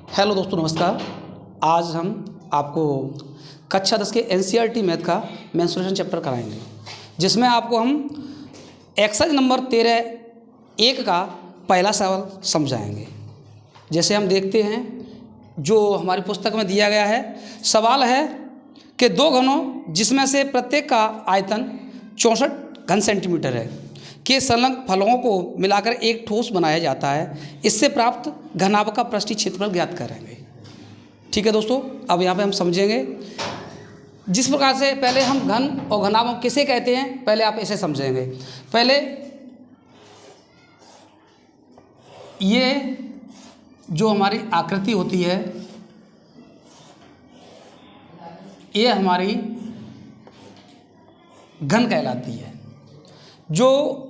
Hello दोस्तों, नमस्कार। आज हम आपको कक्षा 10 के एनसीईआरटी मैथ का मेंस्ट्रुएशन चैप्टर कराएंगे, जिसमें आपको हम एक्सरसाइज नंबर 13(1) का पहला सवाल समझाएंगे। जैसे हम देखते हैं, जो हमारी पुस्तक में दिया गया है, सवाल है कि दो घनों जिसमें से प्रत्येक का आयतन 64 घन सेंटीमीटर है के संलग्न फलकों को मिलाकर एक ठोस बनाया जाता है। इससे प्राप्त घनाभ का पृष्ठीय क्षेत्रफल ज्ञात करेंगे। ठीक है दोस्तों, अब यहाँ पे हम समझेंगे जिस प्रकार से पहले हम घन और घनाभ किसे कहते हैं, पहले आप इसे समझेंगे। पहले ये जो हमारी आकृति होती है, ये हमारी घन कहलाती है। जो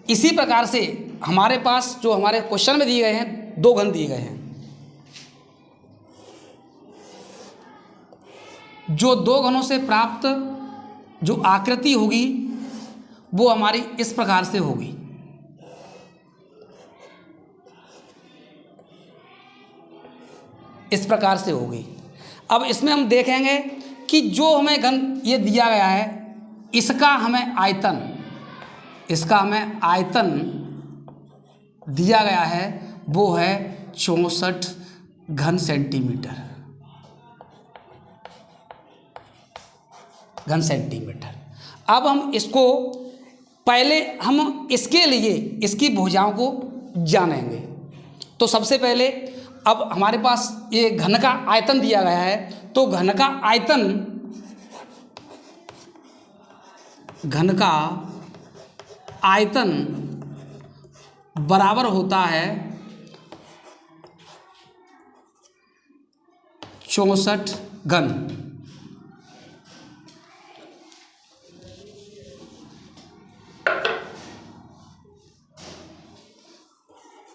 इसी प्रकार से हमारे पास जो हमारे क्वेश्चन में दिए गए हैं, दो घन दिए गए हैं। जो दो घनों से प्राप्त जो आकृति होगी वो हमारी इस प्रकार से होगी। इस प्रकार से होगी। अब इसमें हम देखेंगे कि जो हमें घन ये दिया गया है, इसका हमें आयतन दिया गया है, वो है 64 घन सेंटीमीटर। अब हम इसको पहले हम इसके लिए इसकी भुजाओं को जानेंगे। तो सबसे पहले अब हमारे पास ये घन का आयतन दिया गया है, तो घन का आयतन बराबर होता है 64 घन।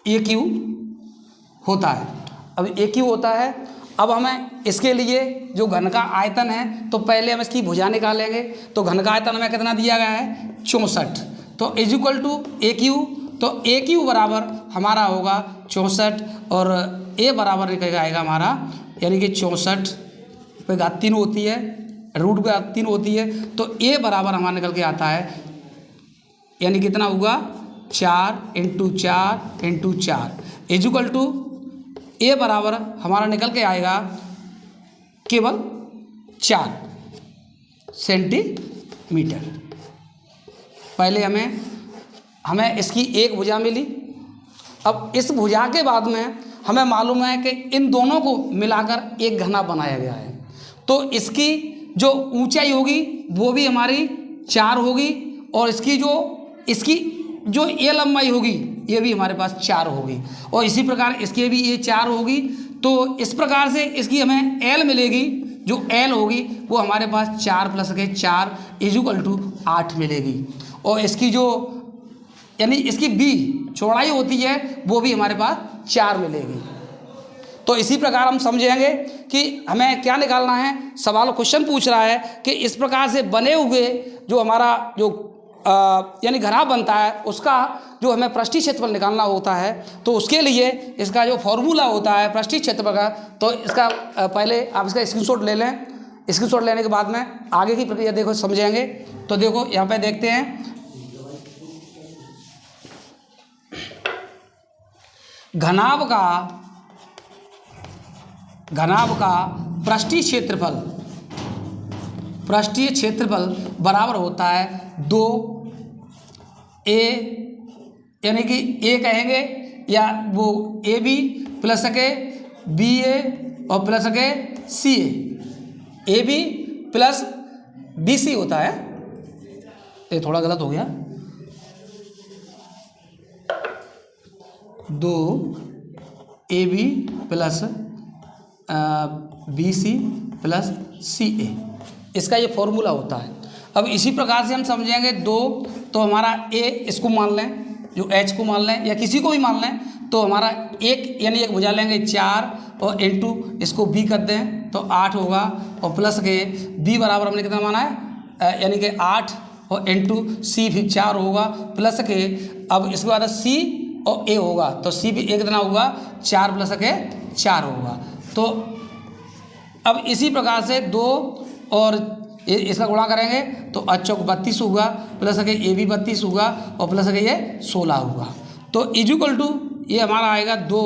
ए क्यू होता है। अब ए क्यू होता है। अब हमें इसके लिए जो घन का आयतन है, तो पहले हम इसकी भुजा निकालेंगे। तो घन का आयतन हमें कितना दिया गया है? 64। तो is equal to A Q. तो ए क्यू बराबर हमारा होगा 64 और ए बराबर निकल आएगा हमारा, यानी कि 64 पे घात 3 होती है, रूट पे घात 3 होती है। तो ए बराबर हमारा निकल के आता है, यानी कितना होगा? 4 × 4 × 4 इज इक्वल टू ए बराबर हमारा निकल के आएगा केवल 4 सेंटीमीटर। पहले हमें इसकी एक भुजा मिली। अब इस भुजा के बाद में हमें मालूम है कि इन दोनों को मिलाकर एक घना बनाया गया है। तो इसकी जो ऊंचाई होगी वो भी हमारी 4 होगी, और इसकी जो ये लंबाई होगी ये भी हमारे पास 4 होगी, और इसी प्रकार इसके भी ये 4 होगी। तो इस प्रकार से इसकी हमें एल मिलेगी। जो एल होगी वो हमारे पास 4 + 4 इज इक्वल टू 8 मिलेगी। और इसकी जो यानी इसकी बी चौड़ाई होती है वो भी हमारे पास 4 मिलेगी। तो इसी प्रकार हम समझेंगे कि हमें क्या निकालना है। सवाल क्वेश्चन पूछ रहा है कि इस प्रकार से बने हुए जो हमारा जो यानी घनाभ बनता है, उसका जो हमें पृष्ठीय क्षेत्रफल निकालना होता है। तो उसके लिए इसका जो फॉर्मूला होता है पृष्ठीय क्षेत्रफल का, तो इसका पहले आप इसका स्क्रीनशॉट ले लें। स्क्रीनशॉट लेने के बाद में आगे की प्रक्रिया देखो समझेंगे। तो देखो यहाँ पे देखते हैं, घनाभ का पृष्ठीय क्षेत्रफल बराबर होता है 2a, यानी कि ए कहेंगे या वो ए बी प्लस के बी ए और प्लस के C A B plus B C होता है। ये थोड़ा गलत हो गया, 2ab plus B C plus C A, इसका ये फॉर्मूला होता है। अब इसी प्रकार से हम समझेंगे 2, तो हमारा ए इसको मान लें, जो एच को मान लें या किसी को भी मान लें, तो हमारा एक यानी एक भुजा लेंगे 4 और इनटू इसको बी कर दें तो 8 होगा, और प्लस के बी बराबर हमने कितना माना है, यानी कि 8 और इनटू सी भी 4 होगा, प्लस के अब इसके बाद सी और ए होगा, तो सी भी एक कितना होगा 4 + 1 4 होगा। तो अब इसी प्रकार से 2 और इसका गुणा करेंगे तो अच्छा 32 होगा, प्लस अगर ये भी 32 होगा और प्लस अगर ये 16 होगा। तो इक्वल टू ये हमारा आएगा 2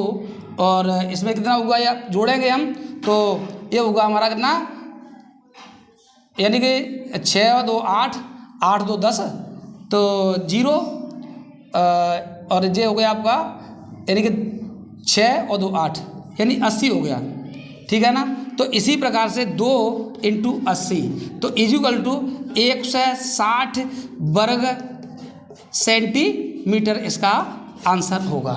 और इसमें कितना होगा या जोड़ेंगे हम तो ये होगा हमारा कितना, यानी कि 6 और 2 8, 8 2 10 तो 0 और ये हो गया आपका यानी कि 6 और 2 8 यानी 80 हो गया, ठीक है ना। तो इसी प्रकार से 2 × 80 तो इक्वल टू 160 वर्ग सेंटीमीटर इसका आंसर होगा।